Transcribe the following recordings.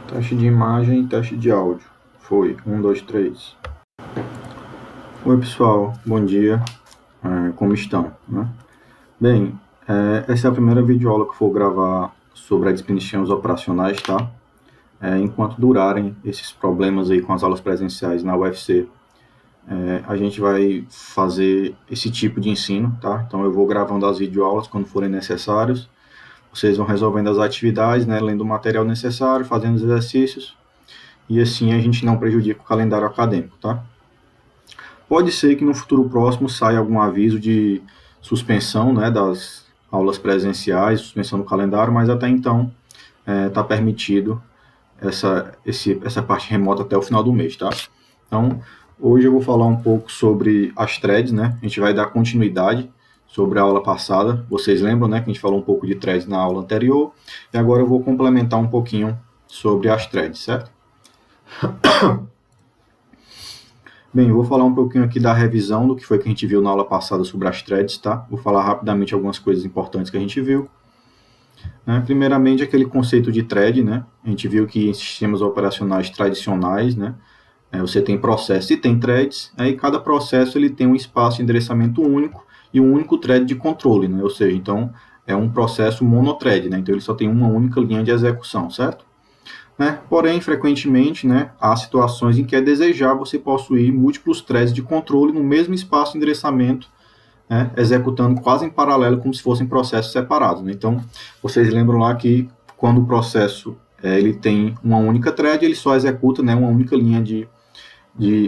Teste de imagem e teste de áudio. Foi. 1, 2, 3. Oi, pessoal. Bom dia. Como estão? Né? Bem, essa é a primeira videoaula que eu vou gravar sobre as definições operacionais, tá? Enquanto durarem esses problemas aí com as aulas presenciais na UFC, a gente vai fazer esse tipo de ensino, tá? Então eu vou gravando as videoaulas quando forem necessários. Vocês vão resolvendo as atividades, né? Lendo o material necessário, fazendo os exercícios. E assim a gente não prejudica o calendário acadêmico, tá? Pode ser que no futuro próximo saia algum aviso de suspensão, né, das aulas presenciais, suspensão do calendário, mas até então está permitido essa parte remota até o final do mês, tá? Então, hoje eu vou falar um pouco sobre as threads, né? A gente vai dar continuidade sobre a aula passada. Vocês lembram, né, que a gente falou um pouco de threads na aula anterior, e agora eu vou complementar um pouquinho sobre as threads, certo? Bem, eu vou falar um pouquinho aqui da revisão do que foi que a gente viu na aula passada sobre as threads, tá? Vou falar rapidamente algumas coisas importantes que a gente viu. Primeiramente, aquele conceito de thread, né? A gente viu que em sistemas operacionais tradicionais, né? Você tem processos e tem threads, aí cada processo ele tem um espaço de endereçamento único e um único thread de controle, né? Ou seja, então é um processo monothread, né? Então ele só tem uma única linha de execução, certo? Porém, frequentemente, há situações em que é desejável você possuir múltiplos threads de controle no mesmo espaço de endereçamento, executando quase em paralelo, como se fossem processos separados. Então, vocês lembram lá que quando o processo ele tem uma única thread, ele só executa uma única linha de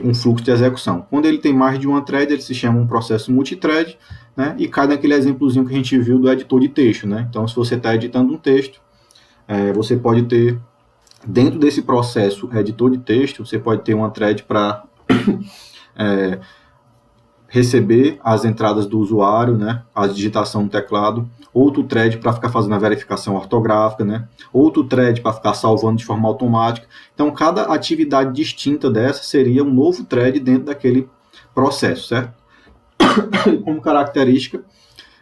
um fluxo de execução. Quando ele tem mais de uma thread, ele se chama um processo multithread, e cai naquele exemplozinho que a gente viu do editor de texto. Então, se você está editando um texto, você pode ter dentro desse processo editor de texto, você pode ter uma thread para receber as entradas do usuário, a digitação no teclado, outro thread para ficar fazendo a verificação ortográfica, outro thread para ficar salvando de forma automática. Então, cada atividade distinta dessa seria um novo thread dentro daquele processo, certo? Como característica,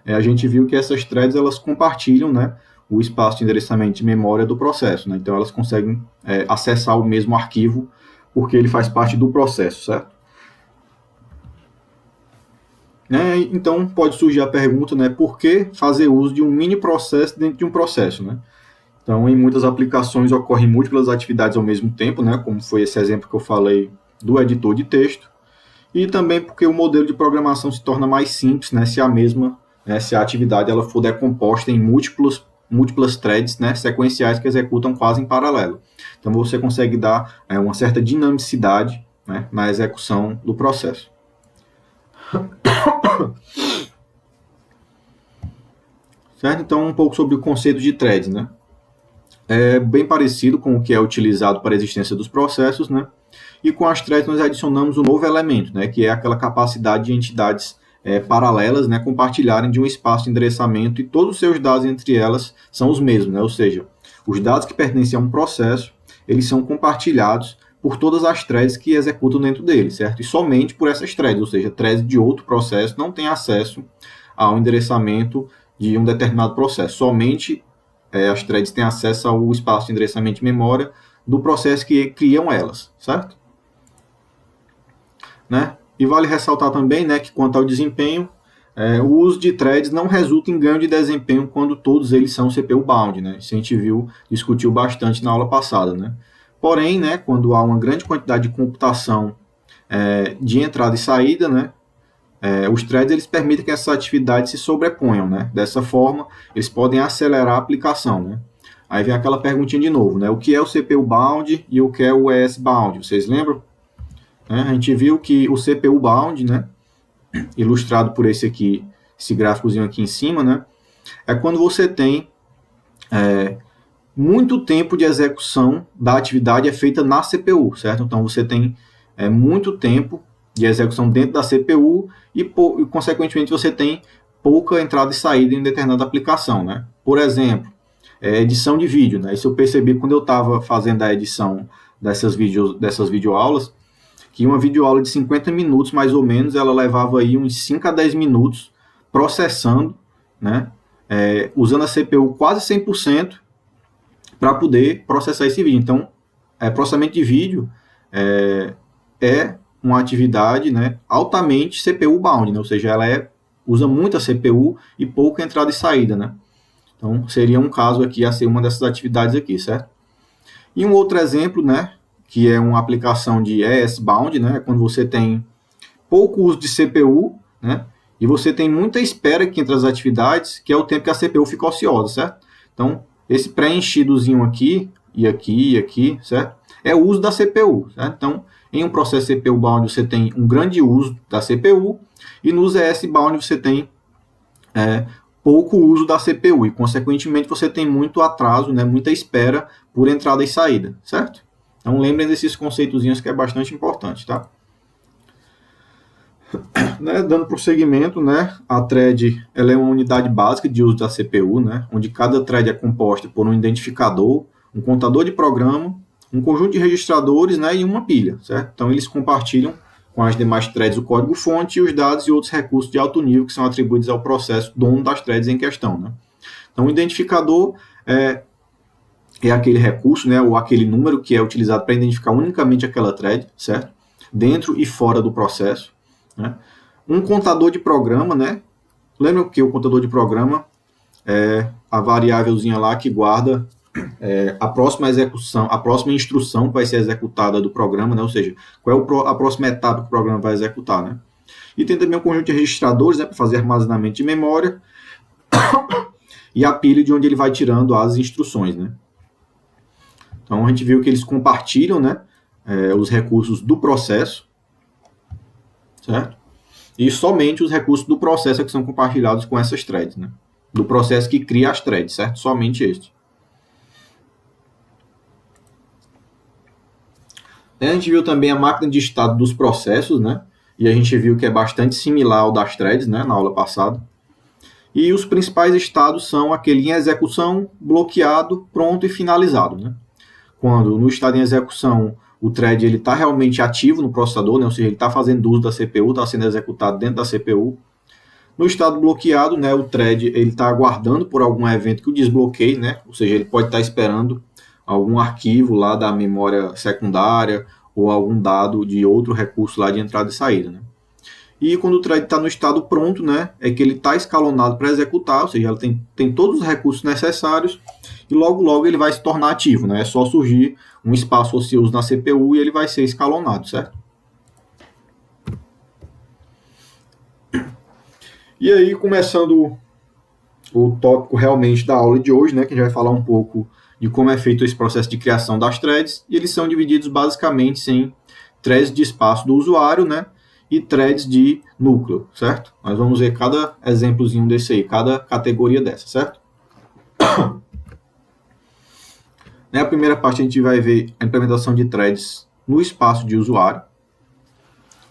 a gente viu que essas threads elas compartilham, o espaço de endereçamento de memória do processo. Então, elas conseguem acessar o mesmo arquivo, porque ele faz parte do processo, certo? Então, pode surgir a pergunta, por que fazer uso de um mini processo dentro de um processo? Então, em muitas aplicações ocorrem múltiplas atividades ao mesmo tempo, como foi esse exemplo que eu falei do editor de texto, e também porque o modelo de programação se torna mais simples, se a atividade ela for decomposta em múltiplas threads sequenciais que executam quase em paralelo. Então, você consegue dar uma certa dinamicidade na execução do processo. Certo? Então, um pouco sobre o conceito de threads. É bem parecido com o que é utilizado para a existência dos processos, e com as threads nós adicionamos um novo elemento, que é aquela capacidade de entidades paralelas compartilharem de um espaço de endereçamento e todos os seus dados entre elas são os mesmos, ou seja, os dados que pertencem a um processo, eles são compartilhados por todas as threads que executam dentro dele, certo? E somente por essas threads, ou seja, threads de outro processo não têm acesso ao endereçamento de um determinado processo, somente as threads têm acesso ao espaço de endereçamento de memória do processo que criam elas, certo? E vale ressaltar também que quanto ao desempenho, o uso de threads não resulta em ganho de desempenho quando todos eles são CPU bound, Isso a gente discutiu bastante na aula passada, Porém, quando há uma grande quantidade de computação de entrada e saída, os threads eles permitem que essas atividades se sobreponham, Dessa forma, eles podem acelerar a aplicação, Aí vem aquela perguntinha de novo, o que é o CPU bound e o que é o ES bound? Vocês lembram? A gente viu que o CPU bound, ilustrado por esse gráficozinho aqui em cima, é quando você tem muito tempo de execução da atividade é feita na CPU, certo? Então você tem muito tempo de execução dentro da CPU e consequentemente você tem pouca entrada e saída em determinada aplicação, Por exemplo, edição de vídeo, Isso eu percebi quando eu estava fazendo a edição dessas videoaulas, que uma videoaula de 50 minutos, mais ou menos, ela levava aí uns 5 a 10 minutos processando, usando a CPU quase 100% para poder processar esse vídeo. Então, processamento de vídeo é uma atividade, né, altamente CPU bound, né, ou seja, ela usa muita CPU e pouca entrada e saída, né? Então, seria um caso aqui a ser uma dessas atividades aqui, certo? E um outro exemplo, né, que é uma aplicação de ES-bound, né, quando você tem pouco uso de CPU, né, e você tem muita espera aqui entre as atividades, que é o tempo que a CPU fica ociosa, certo? Então, esse preenchidozinho aqui, e aqui, e aqui, certo? É o uso da CPU, certo? Então, em um processo CPU bound, você tem um grande uso da CPU, e nos ES bound você tem pouco uso da CPU, e, consequentemente, você tem muito atraso, né, muita espera por entrada e saída, certo? Então, lembrem desses conceitozinhos que é bastante importante, tá? Né, dando prosseguimento, né, a thread ela é uma unidade básica de uso da CPU, né, onde cada thread é composta por um identificador, um contador de programa, um conjunto de registradores, né, e uma pilha, certo? Então, eles compartilham com as demais threads o código-fonte e os dados e outros recursos de alto nível que são atribuídos ao processo dono das threads em questão, né? Então, o identificador é aquele recurso, né, ou aquele número que é utilizado para identificar unicamente aquela thread, certo? Dentro e fora do processo, né? Um contador de programa, né? Lembra que o contador de programa é a variávelzinha lá que guarda a próxima execução, a próxima instrução que vai ser executada do programa, né? Ou seja, qual é a próxima etapa que o programa vai executar, né? E tem também um conjunto de registradores, né, para fazer armazenamento de memória e a pilha de onde ele vai tirando as instruções, né? Então a gente viu que eles compartilham, né, os recursos do processo, certo? E somente os recursos do processo é que são compartilhados com essas threads, né? Do processo que cria as threads, certo? Somente este. A gente viu também a máquina de estado dos processos, né? E a gente viu que é bastante similar ao das threads, né, na aula passada. E os principais estados são aquele em execução, bloqueado, pronto e finalizado, né? Quando no estado em execução o thread está realmente ativo no processador, né? Ou seja, ele está fazendo uso da CPU, está sendo executado dentro da CPU. No estado bloqueado, né, o thread está aguardando por algum evento que o desbloqueie, né? Ou seja, ele pode estar esperando algum arquivo lá da memória secundária ou algum dado de outro recurso lá de entrada e saída, né? E quando o thread está no estado pronto, né, é que ele está escalonado para executar, ou seja, ele tem todos os recursos necessários e logo ele vai se tornar ativo, né? É só surgir um espaço ocioso na CPU e ele vai ser escalonado, certo? E aí, começando o tópico realmente da aula de hoje, né, que a gente vai falar um pouco de como é feito esse processo de criação das threads, e eles são divididos basicamente em threads de espaço do usuário, né, e threads de núcleo, certo? Nós vamos ver cada exemplozinho desse aí, cada categoria dessa, certo? Na primeira parte a gente vai ver a implementação de threads no espaço de usuário,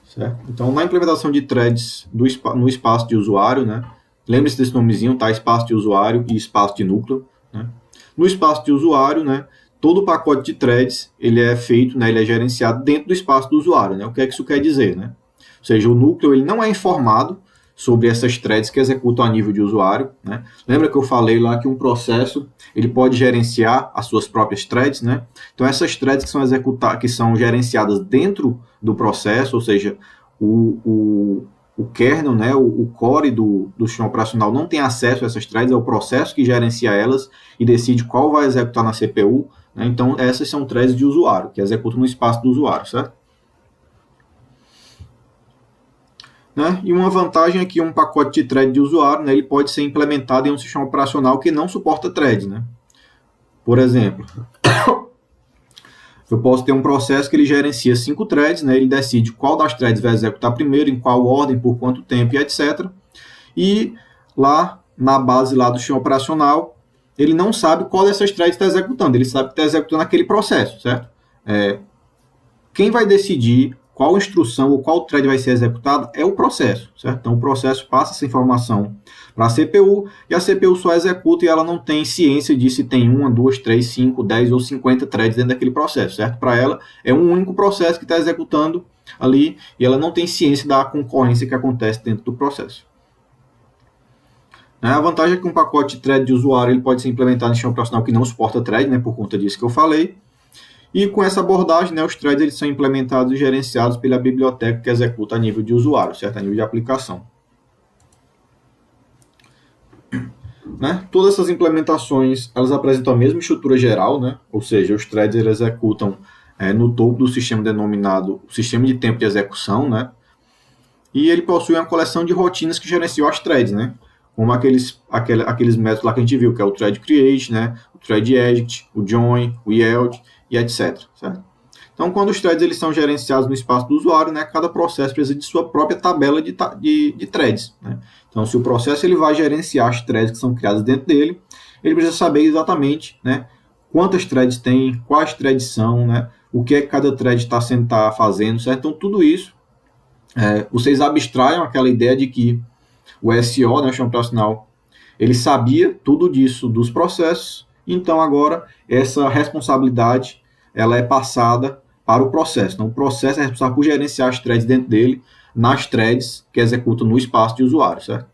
certo? Então, na implementação de threads no espaço de usuário, né, lembre-se desse nomezinho, tá? Espaço de usuário e espaço de núcleo, né? No espaço de usuário, né, todo o pacote de threads ele é feito, né, ele é gerenciado dentro do espaço do usuário, né? O que é que isso quer dizer, né? Ou seja, o núcleo ele não é informado sobre essas threads que executam a nível de usuário, né? Lembra que eu falei lá que um processo ele pode gerenciar as suas próprias threads, né? Então essas threads que são gerenciadas dentro do processo, ou seja, o kernel, né, o core do sistema operacional não tem acesso a essas threads, é o processo que gerencia elas e decide qual vai executar na CPU, né? Então essas são threads de usuário, que executam no espaço do usuário, certo? Né? E uma vantagem é que um pacote de thread de usuário, né, ele pode ser implementado em um sistema operacional que não suporta thread, né? Por exemplo, eu posso ter um processo que ele gerencia 5 threads, né? Ele decide qual das threads vai executar primeiro, em qual ordem, por quanto tempo e etc. E lá na base lá do sistema operacional, ele não sabe qual dessas threads está executando, ele sabe que está executando aquele processo, certo? Quem vai decidir qual instrução ou qual thread vai ser executada é o processo, certo? Então o processo passa essa informação para a CPU e a CPU só executa e ela não tem ciência de se tem 1, 2, 3, 5, 10 ou 50 threads dentro daquele processo, certo? Para ela é um único processo que está executando ali e ela não tem ciência da concorrência que acontece dentro do processo. A vantagem é que um pacote de thread de usuário ele pode ser implementado em sistema operacional que não suporta thread, né, por conta disso que eu falei. E com essa abordagem, né, os threads eles são implementados e gerenciados pela biblioteca que executa a nível de usuário, certo? A nível de aplicação. Né? Todas essas implementações elas apresentam a mesma estrutura geral, né? Ou seja, os threads eles executam no topo do sistema denominado sistema de tempo de execução, né? E ele possui uma coleção de rotinas que gerenciam as threads, né? Como aqueles métodos lá que a gente viu, que é o thread create, né? O thread edit, o join, o yield e etc. Certo? Então, quando os threads eles são gerenciados no espaço do usuário, né, cada processo precisa de sua própria tabela de threads. Né? Então, se o processo ele vai gerenciar as threads que são criadas dentro dele, ele precisa saber exatamente, né, quantas threads tem, quais threads são, né, o que é que cada thread está fazendo. Certo? Então, tudo isso, vocês abstraiam aquela ideia de que o SO, né, o sistema operacional, ele sabia tudo disso dos processos, então agora essa responsabilidade ela é passada para o processo. Então, o processo é responsável por gerenciar as threads dentro dele, nas threads que executam no espaço de usuário, certo?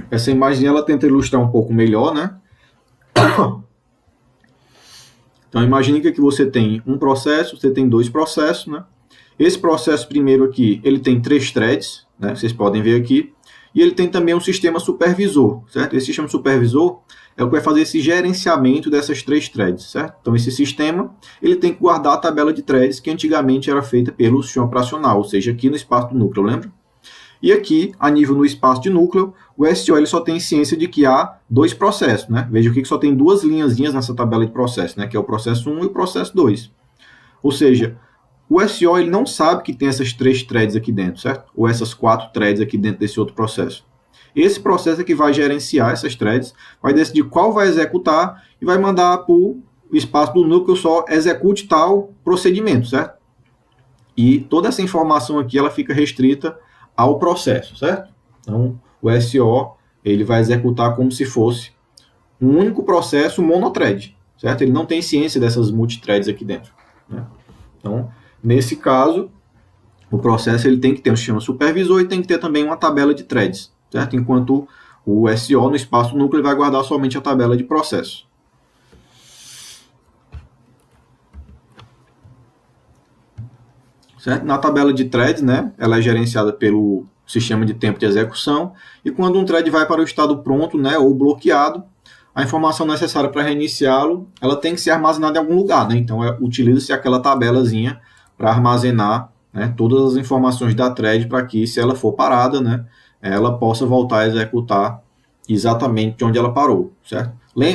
Essa imagem ela tenta ilustrar um pouco melhor, né? Então, imagine que você tem um processo, você tem dois processos, né? Esse processo primeiro aqui, ele tem 3 threads, né? Vocês podem ver aqui, e ele tem também um sistema supervisor, certo? Esse sistema supervisor é o que vai fazer esse gerenciamento dessas 3 threads, certo? Então, esse sistema, ele tem que guardar a tabela de threads que antigamente era feita pelo sistema operacional, ou seja, aqui no espaço do núcleo, lembra? E aqui, a nível no espaço de núcleo, o SO ele só tem ciência de que há 2 processos, né? Veja aqui que só tem 2 linhazinhas nessa tabela de processo, né? Que é o processo 1 e o processo 2. Ou seja, o SO ele não sabe que tem essas 3 threads aqui dentro, certo? Ou essas 4 threads aqui dentro desse outro processo. Esse processo é que vai gerenciar essas threads, vai decidir qual vai executar e vai mandar para o espaço do núcleo só execute tal procedimento, certo? E toda essa informação aqui ela fica restrita ao processo, certo? Então, o SO ele vai executar como se fosse um único processo monothread, certo? Ele não tem ciência dessas multithreads aqui dentro, né? Então, nesse caso, o processo ele tem que ter um sistema supervisor e tem que ter também uma tabela de threads, certo? Enquanto o SO no espaço núcleo vai guardar somente a tabela de processo. Certo? Na tabela de threads, né, ela é gerenciada pelo sistema de tempo de execução, e quando um thread vai para o estado pronto, né, ou bloqueado, a informação necessária para reiniciá-lo, ela tem que ser armazenada em algum lugar, né? Então utiliza-se aquela tabelazinha para armazenar, né, todas as informações da thread para que, se ela for parada, né, ela possa voltar a executar exatamente onde ela parou, certo?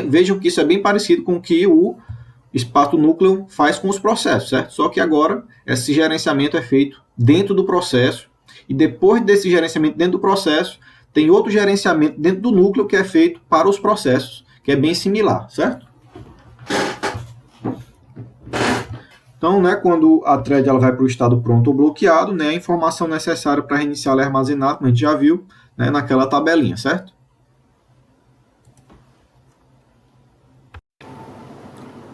Vejam que isso é bem parecido com o que o espaço núcleo faz com os processos, certo? Só que agora esse gerenciamento é feito dentro do processo, e depois desse gerenciamento dentro do processo, tem outro gerenciamento dentro do núcleo que é feito para os processos, que é bem similar, certo? Então, né, quando a thread ela vai para o estado pronto ou bloqueado, né, a informação necessária para reiniciar ela é armazenada, como a gente já viu, né, naquela tabelinha, certo?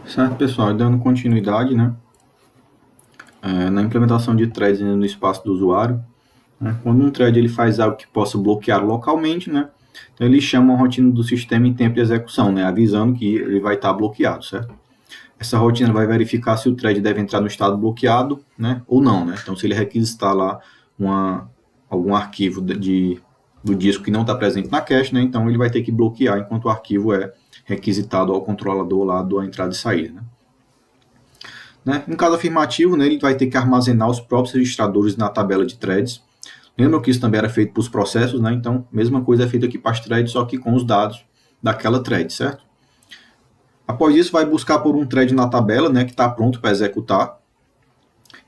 Certo, pessoal, dando continuidade, né, na implementação de threads no espaço do usuário, né, quando um thread ele faz algo que possa bloquear localmente, né, então ele chama a rotina do sistema em tempo de execução, né, avisando que ele vai estar bloqueado, certo? Essa rotina vai verificar se o thread deve entrar no estado bloqueado, né, ou não, né? Então, se ele requisitar lá algum arquivo do disco que não está presente na cache, né, então ele vai ter que bloquear enquanto o arquivo é requisitado ao controlador lá da entrada e saída, né? Em caso afirmativo, né, ele vai ter que armazenar os próprios registradores na tabela de threads. Lembram que isso também era feito para os processos, né? Então, mesma coisa é feita aqui para as threads, só que com os dados daquela thread, certo? Após isso, vai buscar por um thread na tabela, né, que está pronto para executar,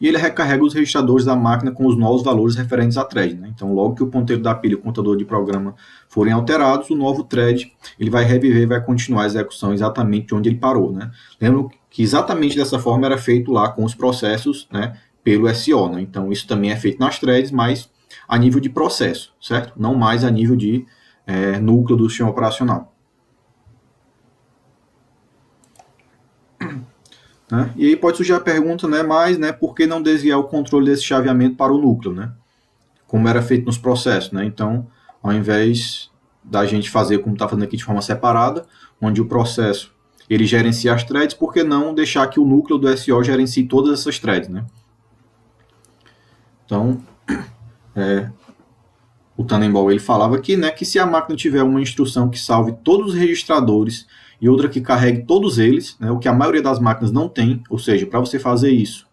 e ele recarrega os registradores da máquina com os novos valores referentes à thread, né? Então, logo que o ponteiro da pilha e o contador de programa forem alterados, o novo thread ele vai reviver e vai continuar a execução exatamente onde ele parou, né? Lembra que exatamente dessa forma era feito lá com os processos, né, pelo SO, né? Então, isso também é feito nas threads, mas a nível de processo, certo? Não mais a nível de núcleo do sistema operacional. Né? E aí pode surgir a pergunta, né, mas, né, por que não desviar o controle desse chaveamento para o núcleo, né? Como era feito nos processos, né? Então, ao invés da gente fazer como está fazendo aqui de forma separada, onde o processo ele gerencia as threads, por que não deixar que o núcleo do SO gerencie todas essas threads, né? Então, o Tannenbaum ele falava aqui, né, que se a máquina tiver uma instrução que salve todos os registradores e outra que carregue todos eles, né, o que a maioria das máquinas não tem, ou seja, para você fazer isso,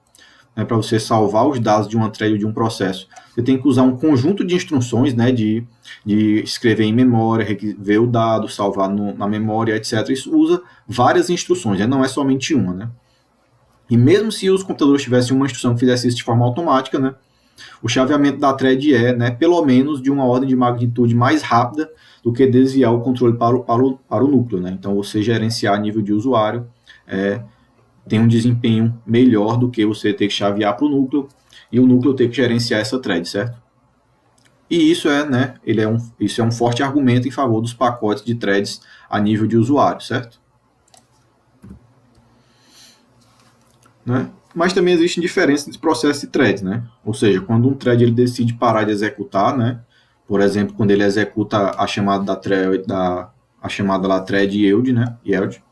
né, para você salvar os dados de uma thread ou de um processo, você tem que usar um conjunto de instruções, né, de escrever em memória, ver o dado, salvar na memória, etc. Isso usa várias instruções, né, não é somente uma, né? E mesmo se os computadores tivessem uma instrução que fizesse isso de forma automática, né, o chaveamento da thread é, né, pelo menos de uma ordem de magnitude mais rápida do que desviar o controle para o núcleo, né? Então, você gerenciar a nível de usuário tem um desempenho melhor do que você ter que chavear para o núcleo e o núcleo ter que gerenciar essa thread, certo? E isso isso é um forte argumento em favor dos pacotes de threads a nível de usuário, certo? Né? Mas também existem diferenças entre processos de threads, né? Ou seja, quando um thread ele decide parar de executar, né? Por exemplo, quando ele executa a chamada da thread, a chamada lá thread yield, né? Yield,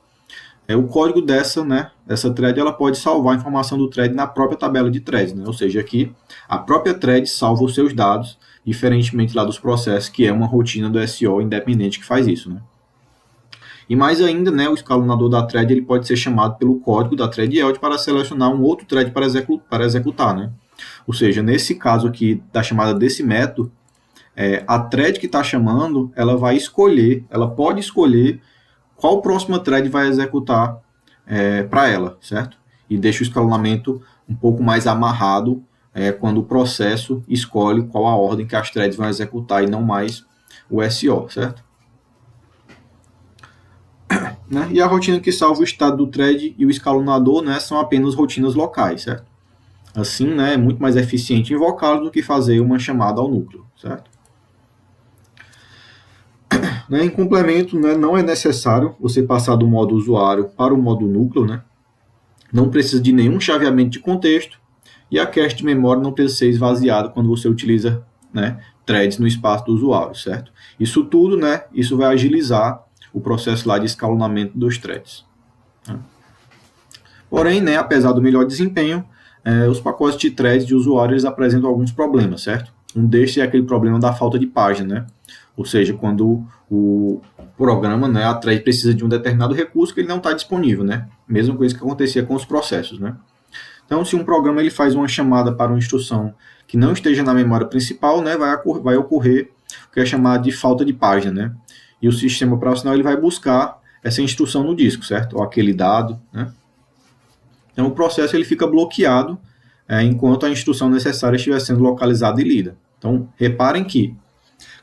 o código dessa thread ela pode salvar a informação do thread na própria tabela de threads, né? Ou seja, aqui a própria thread salva os seus dados, diferentemente lá dos processos, que é uma rotina do SO independente que faz isso, né? E mais ainda, né, o escalonador da thread ele pode ser chamado pelo código da thread yield para selecionar um outro thread para executar, né? Ou seja, nesse caso aqui da chamada desse método, a thread que está chamando, ela pode escolher qual próxima thread vai executar para ela, certo? E deixa o escalonamento um pouco mais amarrado quando o processo escolhe qual a ordem que as threads vão executar e não mais o SO, certo? Né? E a rotina que salva o estado do thread e o escalonador, né, são apenas rotinas locais, certo? Assim, né, é muito mais eficiente invocá-lo do que fazer uma chamada ao núcleo, certo? Né, em complemento, né, não é necessário você passar do modo usuário para o modo núcleo, né? Não precisa de nenhum chaveamento de contexto e a cache de memória não precisa ser esvaziada quando você utiliza, né, threads no espaço do usuário, certo? Isso tudo, né, isso vai agilizar o processo lá de escalonamento dos threads. Né? Porém, né, apesar do melhor desempenho, os pacotes de threads de usuário eles apresentam alguns problemas, certo? Um destes é aquele problema da falta de página, né? Ou seja, quando o programa, né, a thread precisa de um determinado recurso que ele não está disponível, né? Mesma coisa que acontecia com os processos, né? Então, se um programa ele faz uma chamada para uma instrução que não esteja na memória principal, né, vai ocorrer o que é chamado de falta de página, né? E o sistema operacional ele vai buscar essa instrução no disco, certo? Ou aquele dado, né? Então, o processo ele fica bloqueado enquanto a instrução necessária estiver sendo localizada e lida. Então, reparem que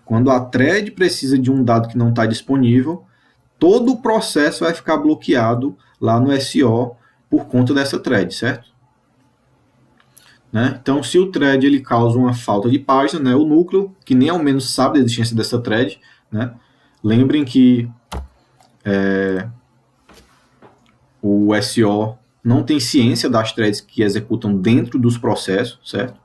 quando a thread precisa de um dado que não está disponível, todo o processo vai ficar bloqueado lá no SO por conta dessa thread, certo? Né? Então, se o thread ele causa uma falta de página, né, o núcleo, que nem ao menos sabe da existência dessa thread, né, lembrem que o SO não tem ciência das threads que executam dentro dos processos, certo?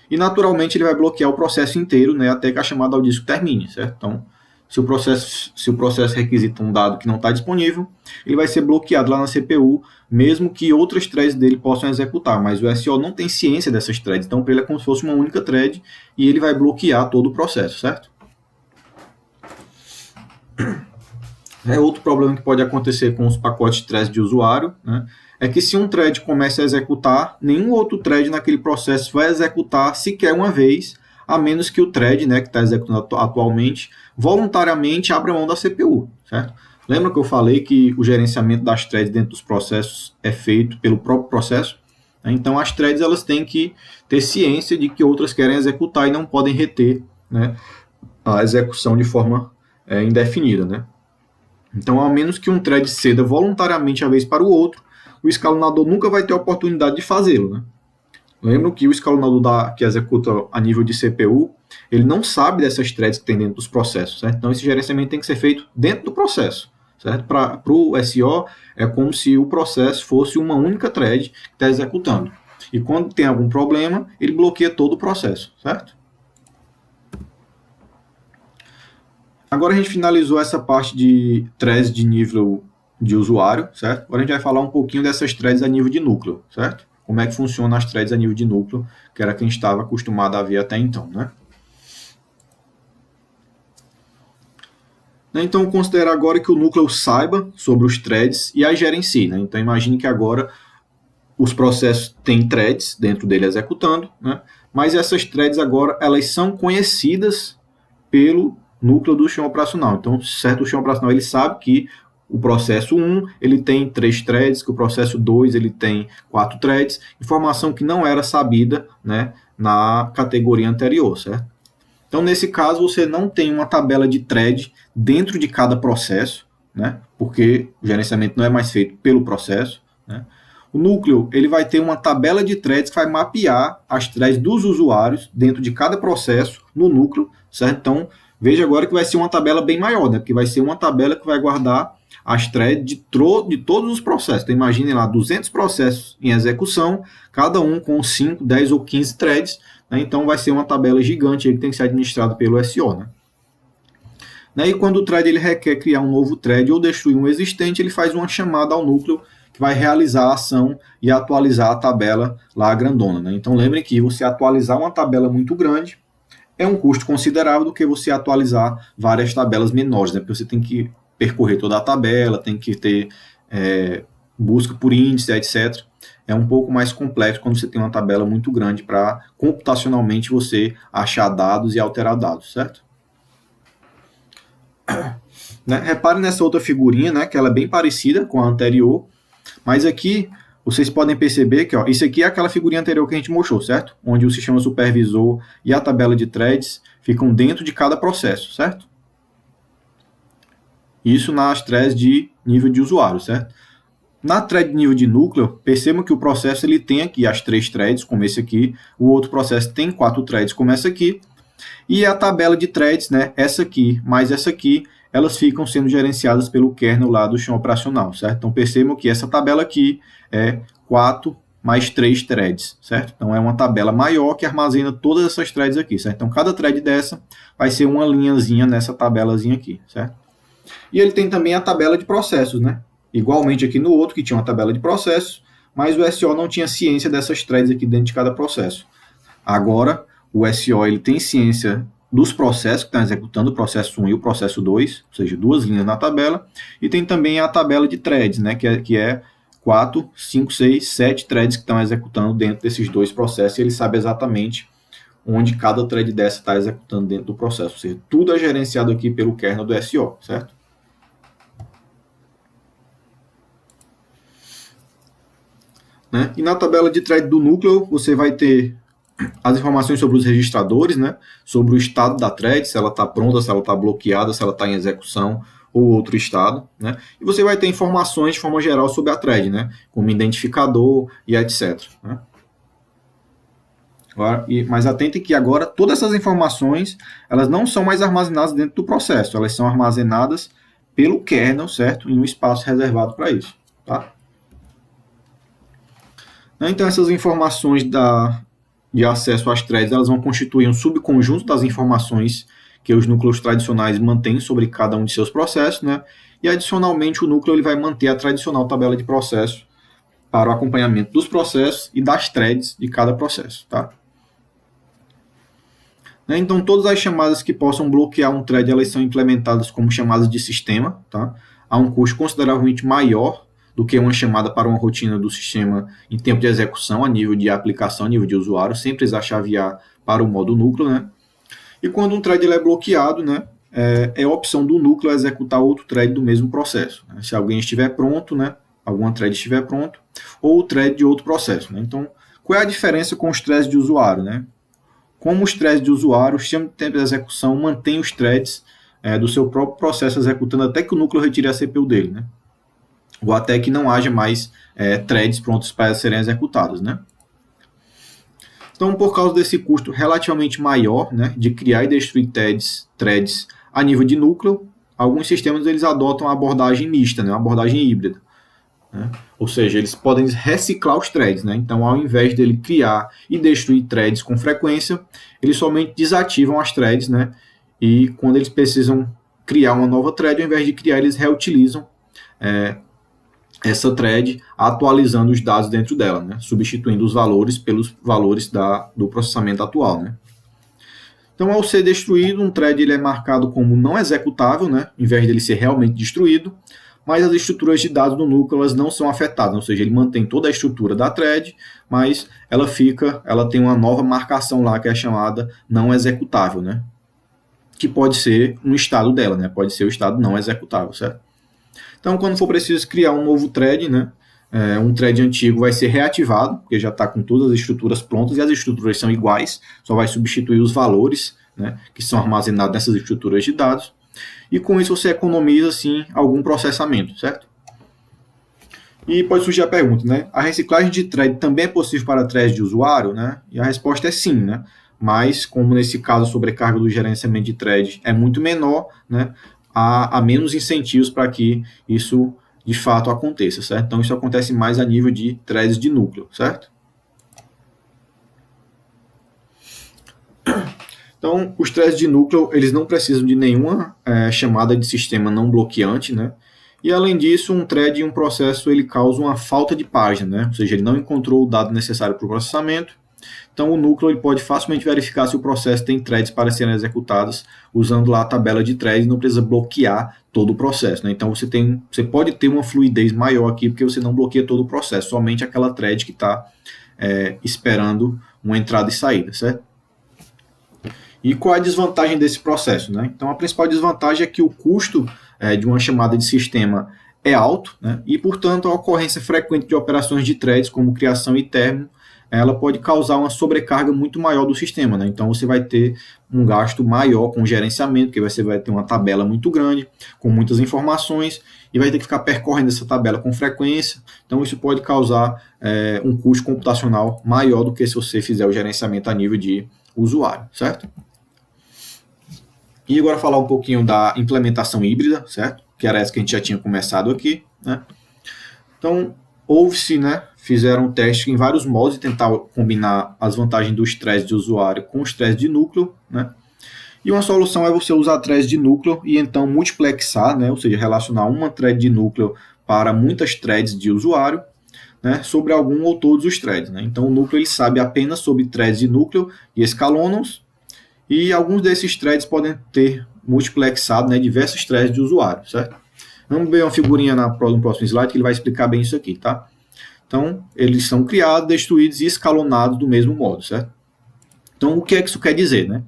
E naturalmente ele vai bloquear o processo inteiro, né, até que a chamada ao disco termine, certo? Então, se o processo requisita um dado que não está disponível, ele vai ser bloqueado lá na CPU, mesmo que outras threads dele possam executar, mas o SO não tem ciência dessas threads, então para ele é como se fosse uma única thread e ele vai bloquear todo o processo, certo? Outro problema que pode acontecer com os pacotes de threads de usuário, né, é que se um thread começa a executar, nenhum outro thread naquele processo vai executar sequer uma vez, a menos que o thread, né, que está executando atualmente, voluntariamente abra mão da CPU, certo? Lembra que eu falei que o gerenciamento das threads dentro dos processos é feito pelo próprio processo? Então as threads elas têm que ter ciência de que outras querem executar e não podem reter, né, a execução de forma indefinida, né? Então, ao menos que um thread ceda voluntariamente a vez para o outro, o escalonador nunca vai ter a oportunidade de fazê-lo, né? Lembram que o escalonador que executa a nível de CPU, ele não sabe dessas threads que tem dentro dos processos, certo? Então, esse gerenciamento tem que ser feito dentro do processo, certo? Para o SO, é como se o processo fosse uma única thread que está executando. E quando tem algum problema, ele bloqueia todo o processo, certo? Agora a gente finalizou essa parte de threads de nível de usuário, certo? Agora a gente vai falar um pouquinho dessas threads a nível de núcleo, certo? Como é que funcionam as threads a nível de núcleo, que era que a gente estava acostumado a ver até então, né? Então, considera agora que o núcleo saiba sobre os threads e as gerencie, né? Então, imagine que agora os processos têm threads dentro dele executando, né? Mas essas threads agora, elas são conhecidas pelo núcleo do sistema operacional. Então, certo, o sistema operacional ele sabe que o processo 1 ele tem 3 threads, que o processo 2 ele tem 4 threads, informação que não era sabida, né, na categoria anterior, certo? Então, nesse caso, você não tem uma tabela de thread dentro de cada processo, né, porque o gerenciamento não é mais feito pelo processo, né? O núcleo ele vai ter uma tabela de threads que vai mapear as threads dos usuários dentro de cada processo no núcleo, certo? Então, veja agora que vai ser uma tabela bem maior, né? Porque vai ser uma tabela que vai guardar as threads de todos os processos. Então, imagine lá 200 processos em execução, cada um com 5, 10 ou 15 threads, né? Então, vai ser uma tabela gigante aí que tem que ser administrada pelo SO, né? E quando o thread ele requer criar um novo thread ou destruir um existente, ele faz uma chamada ao núcleo que vai realizar a ação e atualizar a tabela lá grandona, né? Então lembrem que você atualizar uma tabela muito grande é um custo considerável do que você atualizar várias tabelas menores, né? Porque você tem que percorrer toda a tabela, tem que ter busca por índice, etc. É um pouco mais complexo quando você tem uma tabela muito grande para computacionalmente você achar dados e alterar dados, certo? Né? Repare nessa outra figurinha, né, que ela é bem parecida com a anterior, mas aqui vocês podem perceber que isso aqui é aquela figurinha anterior que a gente mostrou, certo? Onde o sistema supervisor e a tabela de threads ficam dentro de cada processo, certo? Isso nas threads de nível de usuário, certo? Na thread de nível de núcleo, percebam que o processo ele tem aqui as 3 threads, como esse aqui, o outro processo tem 4 threads, como essa aqui, e a tabela de threads, né, essa aqui mais essa aqui, elas ficam sendo gerenciadas pelo kernel lá do sistema operacional, certo? Então percebam que essa tabela aqui é 4 mais 3 threads, certo? Então é uma tabela maior que armazena todas essas threads aqui, certo? Então cada thread dessa vai ser uma linhazinha nessa tabelazinha aqui, certo? E ele tem também a tabela de processos, né? Igualmente aqui no outro que tinha uma tabela de processos, mas o SO não tinha ciência dessas threads aqui dentro de cada processo. Agora o SO ele tem ciência dos processos que estão executando, o processo 1 e o processo 2, ou seja, 2 linhas na tabela, e tem também a tabela de threads, né, que é 4, 5, 6, 7 threads que estão executando dentro desses 2 processos, e ele sabe exatamente onde cada thread dessa está executando dentro do processo, ou seja, tudo é gerenciado aqui pelo kernel do SO, certo? Né? E na tabela de thread do núcleo, você vai ter as informações sobre os registradores, né? Sobre o estado da thread, se ela está pronta, se ela está bloqueada, se ela está em execução ou outro estado, né? E você vai ter informações de forma geral sobre a thread, né? Como identificador e etc. Né? Mas atentem que agora todas essas informações elas não são mais armazenadas dentro do processo, elas são armazenadas pelo kernel, certo? Em um espaço reservado para isso, tá? Então essas informações de acesso às threads, elas vão constituir um subconjunto das informações que os núcleos tradicionais mantêm sobre cada um de seus processos, né? E adicionalmente o núcleo ele vai manter a tradicional tabela de processos para o acompanhamento dos processos e das threads de cada processo, tá? Então todas as chamadas que possam bloquear um thread, elas são implementadas como chamadas de sistema, tá? Há um custo consideravelmente maior do que uma chamada para uma rotina do sistema em tempo de execução, a nível de aplicação, a nível de usuário, sem precisar chavear para o modo núcleo, né? E quando um thread ele é bloqueado, né, é a opção do núcleo executar outro thread do mesmo processo. Né? Se alguém estiver pronto, né, alguma thread estiver pronto, ou o thread de outro processo. Né? Então, qual é a diferença com os threads de usuário? Né? Como os threads de usuário, o sistema de tempo de execução mantém os threads do seu próprio processo executando até que o núcleo retire a CPU dele, né? Ou até que não haja mais threads prontos para serem executados, né? Então, por causa desse custo relativamente maior, né, de criar e destruir threads a nível de núcleo, alguns sistemas eles adotam a abordagem mista, né, uma abordagem híbrida. Né? Ou seja, eles podem reciclar os threads. Né? Então, ao invés dele criar e destruir threads com frequência, eles somente desativam as threads, né? E quando eles precisam criar uma nova thread, ao invés de criar, eles reutilizam essa thread atualizando os dados dentro dela, né? Substituindo os valores pelos valores do processamento atual, né? Então, ao ser destruído, um thread ele é marcado como não executável, né? Em vez dele ser realmente destruído, mas as estruturas de dados do núcleo elas não são afetadas, ou seja, ele mantém toda a estrutura da thread, mas ela tem uma nova marcação lá que é chamada não executável, né? Que pode ser um estado dela, né? Pode ser o estado não executável, certo? Então, quando for preciso criar um novo thread, né? Um thread antigo vai ser reativado, porque já está com todas as estruturas prontas e as estruturas são iguais, só vai substituir os valores, né, que são armazenados nessas estruturas de dados. E com isso você economiza, sim, algum processamento, certo? E pode surgir a pergunta, né? A reciclagem de thread também é possível para threads de usuário, né? E a resposta é sim, né? Mas, como nesse caso a sobrecarga do gerenciamento de thread é muito menor, né? Há menos incentivos para que isso de fato aconteça, certo? Então isso acontece mais a nível de threads de núcleo, certo? Então, os threads de núcleo, eles não precisam de nenhuma chamada de sistema não bloqueante, né? E além disso, um thread em um processo, ele causa uma falta de página, né? Ou seja, ele não encontrou o dado necessário para o processamento. Então, o núcleo ele pode facilmente verificar se o processo tem threads para serem executadas usando lá a tabela de threads, não precisa bloquear todo o processo, né? Então, você pode ter uma fluidez maior aqui, porque você não bloqueia todo o processo, somente aquela thread que está esperando uma entrada e saída, certo? E qual é a desvantagem desse processo, né? Então, a principal desvantagem é que o custo de uma chamada de sistema é alto, né? E, portanto, a ocorrência frequente de operações de threads, como criação e término, ela pode causar uma sobrecarga muito maior do sistema, né? Então, você vai ter um gasto maior com gerenciamento, porque você vai ter uma tabela muito grande, com muitas informações, e vai ter que ficar percorrendo essa tabela com frequência. Então, isso pode causar um custo computacional maior do que se você fizer o gerenciamento a nível de usuário, certo? E agora falar um pouquinho da implementação híbrida, certo? Que era essa que a gente já tinha começado aqui, né? Então, houve-se, né? Fizeram um teste em vários modos e tentar combinar as vantagens dos threads de usuário com os threads de núcleo, né? E uma solução é você usar threads de núcleo e então multiplexar, né? Ou seja, relacionar uma thread de núcleo para muitas threads de usuário, né? Sobre algum ou todos os threads, né? Então, o núcleo ele sabe apenas sobre threads de núcleo e escalona-os. E alguns desses threads podem ter multiplexado, né, diversos threads de usuário, certo? Vamos ver uma figurinha no próximo slide que ele vai explicar bem isso aqui, tá? Então, eles são criados, destruídos e escalonados do mesmo modo, certo? Então, o que é que isso quer dizer, né?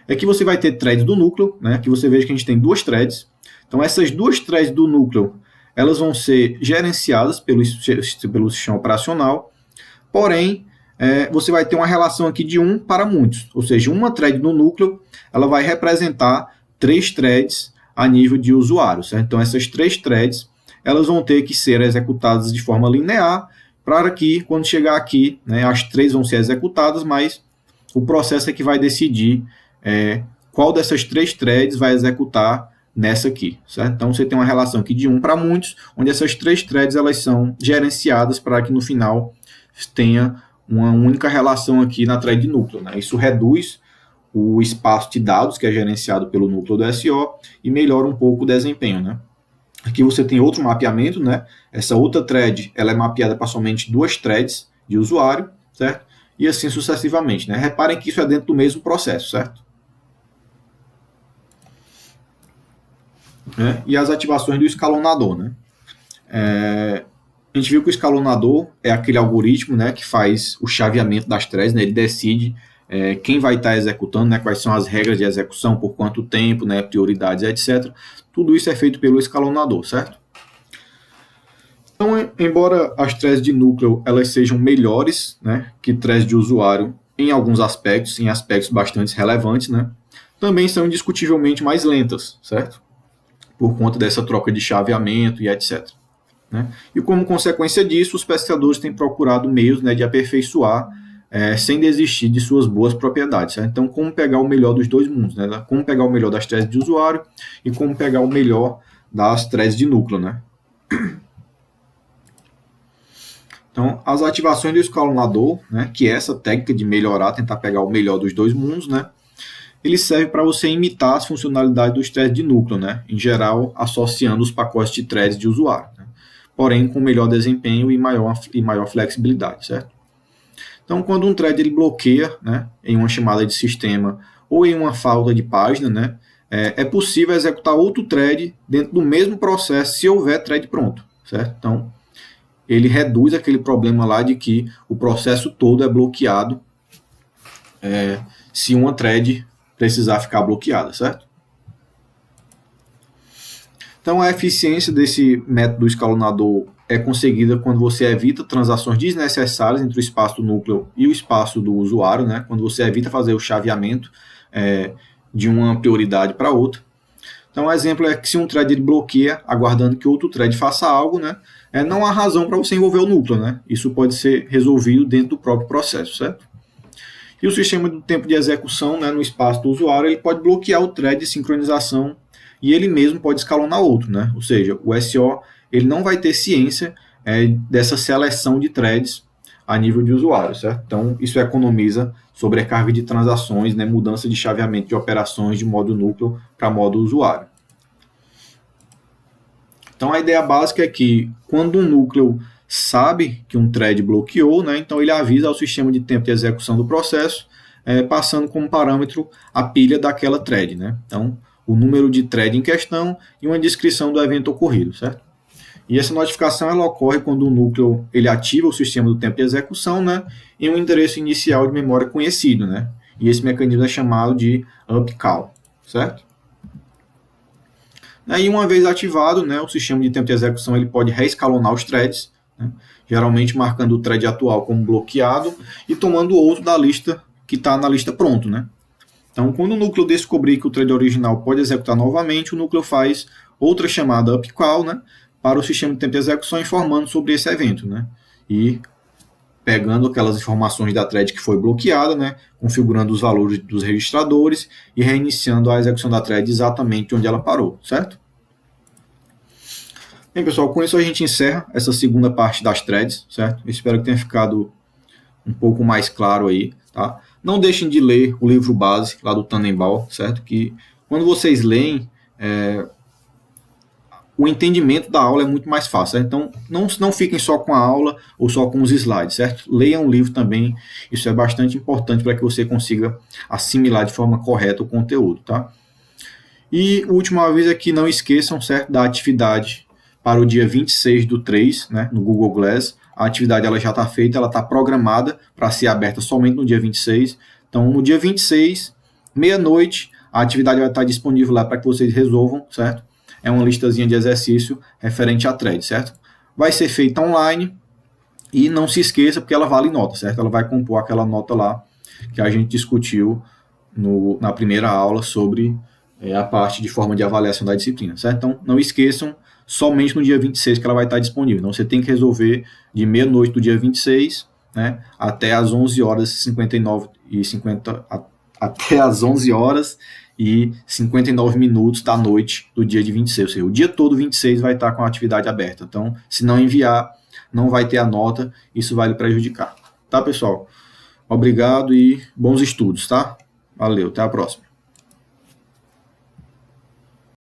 É que você vai ter threads do núcleo, né? Que você veja que a gente tem duas threads. Então, essas duas threads do núcleo, elas vão ser gerenciadas pelo sistema operacional, porém, você vai ter uma relação aqui de 1 para muitos, ou seja, uma thread no núcleo ela vai representar 3 threads a nível de usuário, certo? Então essas 3 threads elas vão ter que ser executadas de forma linear para que quando chegar aqui, né, as 3 vão ser executadas, mas o processo é que vai decidir qual dessas 3 threads vai executar nessa aqui, certo? Então você tem uma relação aqui de 1 para muitos, onde essas 3 threads elas são gerenciadas para que no final tenha uma única relação aqui na thread de núcleo, né? Isso reduz o espaço de dados que é gerenciado pelo núcleo do SO e melhora um pouco o desempenho, né? Aqui você tem outro mapeamento, né? Essa outra thread ela é mapeada para somente 2 threads de usuário, certo? E assim sucessivamente, né? Reparem que isso é dentro do mesmo processo, certo? E as ativações do escalonador, né? A gente viu que o escalonador é aquele algoritmo, né, que faz o chaveamento das threads, né, ele decide quem vai estar executando, né, quais são as regras de execução, por quanto tempo, né, prioridades, etc. Tudo isso é feito pelo escalonador, certo? Então, embora as threads de núcleo elas sejam melhores, né, que threads de usuário em alguns aspectos, em aspectos bastante relevantes, né, também são indiscutivelmente mais lentas, certo? Por conta dessa troca de chaveamento e etc. Né? E como consequência disso, os pesquisadores têm procurado meios, né, de aperfeiçoar sem desistir de suas boas propriedades. Certo? Então, como pegar o melhor dos dois mundos, né? Como pegar o melhor das threads de usuário e como pegar o melhor das threads de núcleo. Né? Então, as ativações do escalonador, né, que é essa técnica de melhorar, tentar pegar o melhor dos dois mundos, né, ele serve para você imitar as funcionalidades dos threads de núcleo, né, em geral associando os pacotes de threads de usuário. Né? porém com melhor desempenho e maior flexibilidade, certo? Então, quando um thread ele bloqueia, né, em uma chamada de sistema ou em uma falta de página, né, é possível executar outro thread dentro do mesmo processo se houver thread pronto, certo? Então, ele reduz aquele problema lá de que o processo todo é bloqueado se uma thread precisar ficar bloqueada, certo? Então, a eficiência desse método escalonador é conseguida quando você evita transações desnecessárias entre o espaço do núcleo e o espaço do usuário, né? Quando você evita fazer o chaveamento de uma prioridade para outra. Então, o exemplo é que se um thread ele bloqueia, aguardando que outro thread faça algo, né? Não há razão para você envolver o núcleo, né? Isso pode ser resolvido dentro do próprio processo, certo? E o sistema do tempo de execução, né, no espaço do usuário, ele pode bloquear o thread de sincronização e ele mesmo pode escalonar outro, né? Ou seja, o SO ele não vai ter ciência dessa seleção de threads a nível de usuário, certo? Então, isso economiza sobrecarga de transações, né, mudança de chaveamento de operações de modo núcleo para modo usuário. Então, a ideia básica é que quando um núcleo sabe que um thread bloqueou, né, então ele avisa ao sistema de tempo de execução do processo, passando como parâmetro a pilha daquela thread, né? Então, o número de thread em questão e uma descrição do evento ocorrido, certo? E essa notificação ela ocorre quando o núcleo ele ativa o sistema do tempo de execução, né, em um endereço inicial de memória conhecido, né? E esse mecanismo é chamado de upcall, certo? E uma vez ativado, né, o sistema de tempo de execução ele pode reescalonar os threads, né, geralmente marcando o thread atual como bloqueado e tomando outro da lista que está na lista pronto, né? Então, quando o núcleo descobrir que o thread original pode executar novamente, o núcleo faz outra chamada upcall, né, para o sistema de tempo de execução informando sobre esse evento, né? E pegando aquelas informações da thread que foi bloqueada, né, configurando os valores dos registradores e reiniciando a execução da thread exatamente onde ela parou, certo? Bem, pessoal, com isso a gente encerra essa segunda parte das threads, certo? Eu espero que tenha ficado um pouco mais claro aí, tá? Não deixem de ler o livro base lá do Tannenbaum, certo? Que quando vocês leem, o entendimento da aula é muito mais fácil, certo? Então não fiquem só com a aula ou só com os slides, certo? Leiam o livro também, isso é bastante importante para que você consiga assimilar de forma correta o conteúdo, tá? E o último aviso é que não esqueçam, certo, da atividade para o dia 26/3, né, no Google Glass. A atividade ela já está feita, ela está programada para ser aberta somente no dia 26. Então, no dia 26, meia-noite, a atividade vai estar disponível lá para que vocês resolvam, certo? É uma listazinha de exercício referente à thread, certo? Vai ser feita online e não se esqueça porque ela vale nota, certo? Ela vai compor aquela nota lá que a gente discutiu na primeira aula sobre a parte de forma de avaliação da disciplina, certo? Então, não esqueçam, somente no dia 26 que ela vai estar disponível. Então, você tem que resolver de meia-noite do dia 26, né, até as 11 horas 59 e 50, até as 11 horas e 59 minutos da noite do dia de 26. Ou seja, o dia todo 26 vai estar com a atividade aberta. Então, se não enviar, não vai ter a nota, isso vai lhe prejudicar. Tá, pessoal? Obrigado e bons estudos, tá? Valeu, até a próxima.